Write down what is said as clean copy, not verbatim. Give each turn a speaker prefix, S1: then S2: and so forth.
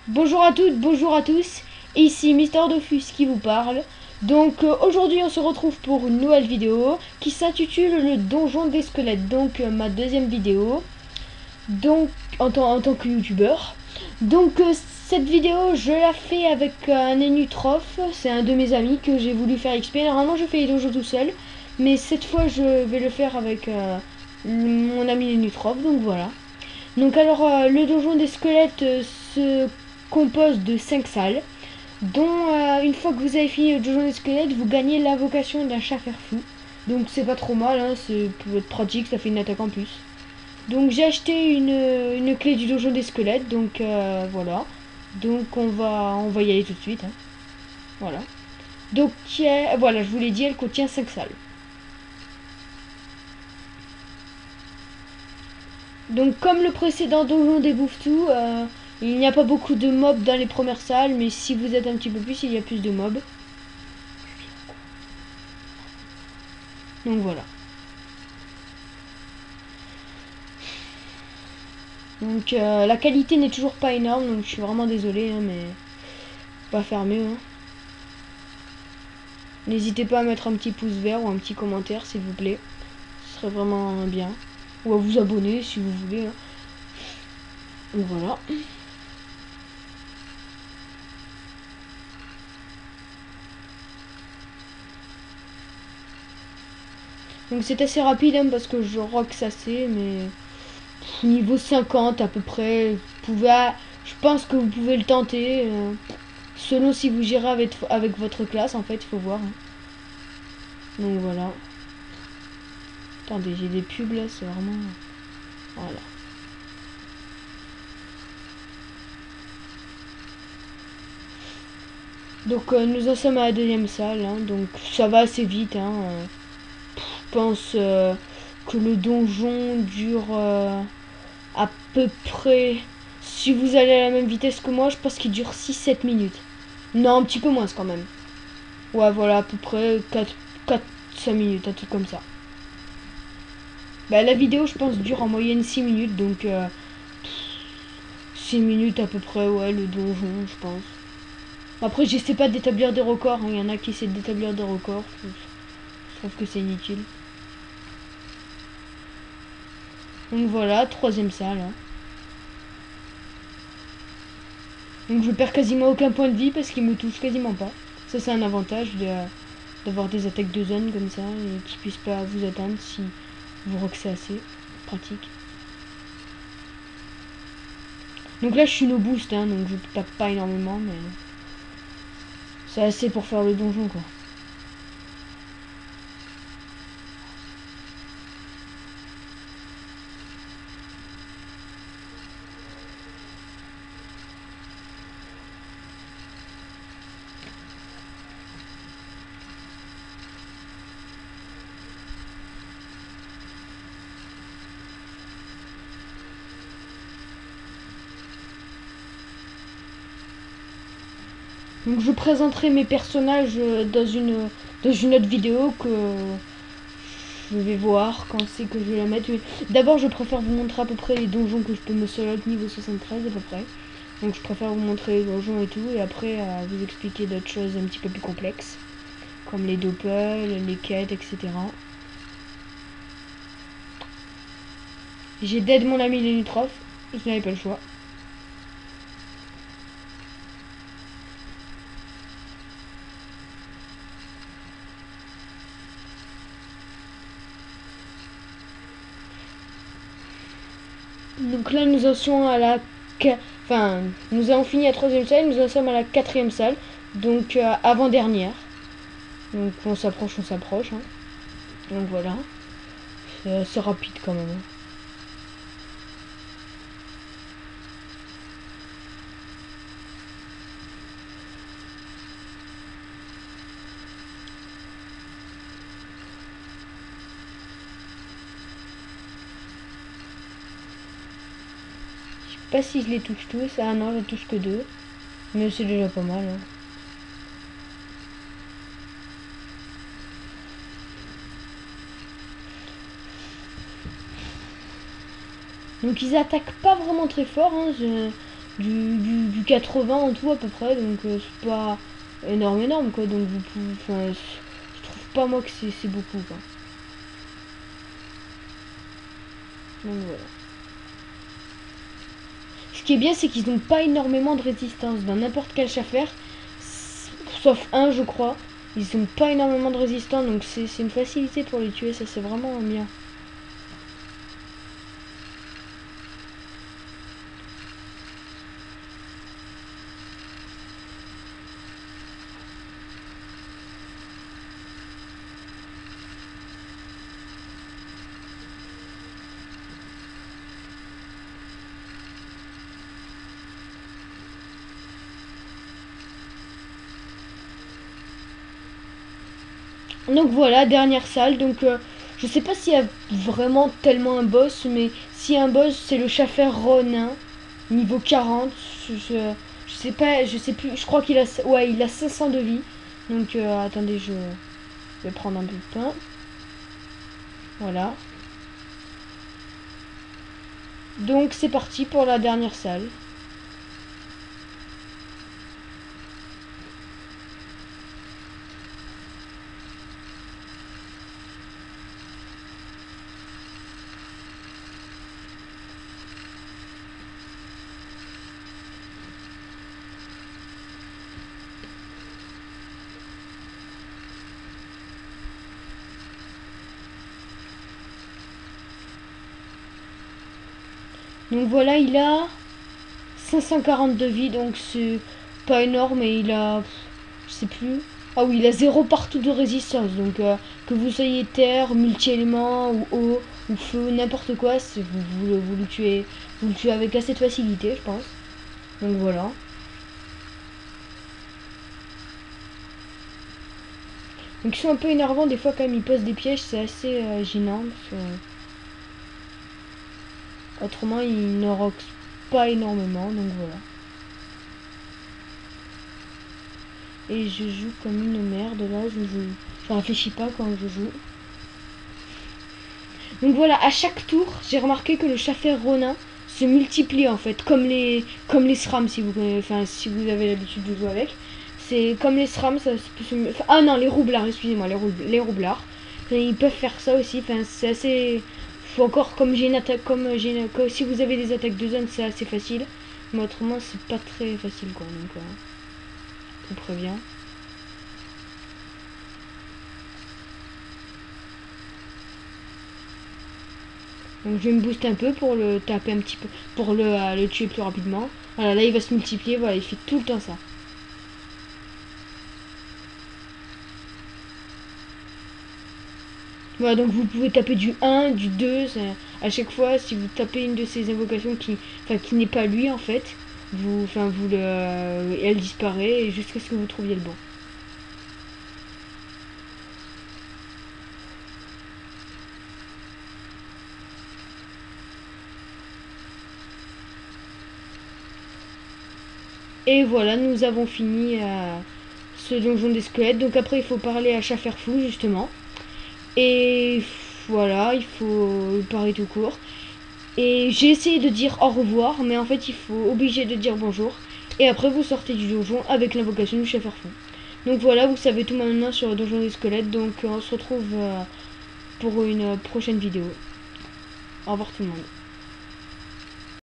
S1: Bonjour à toutes, bonjour à tous, ici Mister Dofus qui vous parle. Donc aujourd'hui on se retrouve pour une nouvelle vidéo qui s'intitule le donjon des squelettes. Donc ma deuxième vidéo, donc en tant que youtubeur. Donc cette vidéo je la fais avec un Enutrof, c'est un de mes amis que j'ai voulu faire XP. Normalement je fais les donjons tout seul, mais cette fois je vais le faire avec mon ami Enutrof, donc voilà. Donc alors le donjon des squelettes se compose de 5 salles, dont une fois que vous avez fini le donjon des squelettes, vous gagnez l'invocation d'un chat fer-fou. Donc c'est pas trop mal, hein, c'est peut être pratique, ça fait une attaque en plus. Donc j'ai acheté une clé du donjon des squelettes, donc voilà. Donc on va y aller tout de suite. Hein. Voilà. Donc voilà, je vous l'ai dit, elle contient 5 salles. Donc comme le précédent donjon des bouffes-tout, il n'y a pas beaucoup de mobs dans les premières salles, mais si vous êtes un petit peu plus, il y a plus de mobs. Donc voilà. Donc la qualité n'est toujours pas énorme, donc je suis vraiment désolé, hein, mais pas faire mieux. Hein. N'hésitez pas à mettre un petit pouce vert ou un petit commentaire s'il vous plaît. Ce serait vraiment bien. Ou à vous abonner si vous voulez. Hein. Donc voilà. Donc c'est assez rapide hein, parce que je rox assez, mais niveau 50 à peu près, je pense que vous pouvez le tenter. Selon si vous gérez avec votre classe, en fait, il faut voir. Hein. Donc voilà. Attendez, j'ai des pubs là, c'est vraiment... Voilà. Donc nous en sommes à la deuxième salle, hein, donc ça va assez vite. Hein, je pense que le donjon dure à peu près... Si vous allez à la même vitesse que moi, je pense qu'il dure 6-7 minutes. Non, un petit peu moins quand même. Ouais, voilà, à peu près 4-5 minutes, un truc comme ça. Bah, la vidéo, je pense, dure en moyenne 6 minutes, donc 6 minutes à peu près, ouais, le donjon, je pense. Après, j'essaie pas d'établir des records, il y en a qui essaient d'établir des records, je trouve que c'est inutile. Donc voilà, troisième salle. Hein. Donc je perds quasiment aucun point de vie parce qu'il me touche quasiment pas. Ça, c'est un avantage d'avoir des attaques de zone comme ça et qui puissent pas vous atteindre si vous roxez assez. Pratique. Donc là, je suis no boost, hein, donc je tape pas énormément, mais c'est assez pour faire le donjon, quoi. Donc je présenterai mes personnages dans une autre vidéo que je vais voir quand c'est que je vais la mettre. D'abord je préfère vous montrer à peu près les donjons que je peux me solo niveau 73 à peu près. Donc je préfère vous montrer les donjons et tout et après vous expliquer d'autres choses un petit peu plus complexes. Comme les doppels, les quêtes, etc. J'ai dead mon ami Lenutrof, je n'avais pas le choix. Donc là nous en sommes à la... Enfin, nous avons fini la troisième salle, nous en sommes à la quatrième salle. Donc avant-dernière. Donc on s'approche, on s'approche. Hein. Donc voilà. C'est assez rapide quand même. Hein. Je sais pas si je les touche tous. Ah non, je touche que deux. Mais c'est déjà pas mal. Hein. Donc ils attaquent pas vraiment très fort. Hein. du 80 en tout à peu près, donc c'est pas énorme quoi, donc vous pouvez, enfin, je trouve pas moi que c'est beaucoup quoi. Donc voilà. Ce qui est bien, c'est qu'ils n'ont pas énormément de résistance dans n'importe quel chaffer, sauf un je crois. Ils n'ont pas énormément de résistance, donc c'est une facilité pour les tuer, ça c'est vraiment bien. Donc voilà, dernière salle. Donc je sais pas s'il y a vraiment tellement un boss, mais s'il y a un boss, c'est le chaffer Ronin, niveau 40. Je sais pas, je sais plus, je crois qu'il a, ouais, il a 500 de vie. Donc attendez, je vais prendre un peu de pain. Voilà. Donc c'est parti pour la dernière salle. Donc voilà, il a 540 de vie, donc c'est pas énorme, et il a, je sais plus. Ah oui, il a 0 partout de résistance, donc que vous soyez terre, multi-éléments, ou eau, ou feu, n'importe quoi, vous le tuez avec assez de facilité, je pense. Donc voilà. Donc ils sont un peu énervants, des fois quand même ils posent des pièges, c'est assez gênant, parce que, autrement ils ne roquent pas énormément, donc voilà. Et je joue comme une merde, là, je réfléchis pas quand je joue. Donc voilà, à chaque tour, j'ai remarqué que le chaffer Ronin se multiplie en fait, comme les SRAM si vous, enfin, si vous avez l'habitude de jouer avec. C'est comme les SRAM, ça peut se... Enfin, ah non, les roublards, excusez-moi, les roublards. Ils peuvent faire ça aussi, enfin, c'est assez... Faut encore, comme j'ai une attaque, comme si vous avez des attaques de zone, c'est assez facile. Mais autrement, c'est pas très facile quoi, donc je vous préviens. Donc je vais me booster un peu pour le taper un petit peu, pour le tuer plus rapidement. Voilà, là il va se multiplier, voilà, il fait tout le temps ça. Voilà, donc vous pouvez taper du 1, du 2, à chaque fois, si vous tapez une de ces invocations qui n'est pas lui en fait, elle disparaît jusqu'à ce que vous trouviez le bon. Et voilà, nous avons fini ce donjon des squelettes. Donc après, il faut parler à Chaferfou, justement. Et voilà, il faut parler tout court. Et j'ai essayé de dire au revoir, mais en fait, il faut obligé de dire bonjour. Et après, vous sortez du donjon avec l'invocation du Chaferfou. Donc voilà, vous savez tout maintenant sur le donjon des squelettes. Donc on se retrouve pour une prochaine vidéo. Au revoir tout le monde.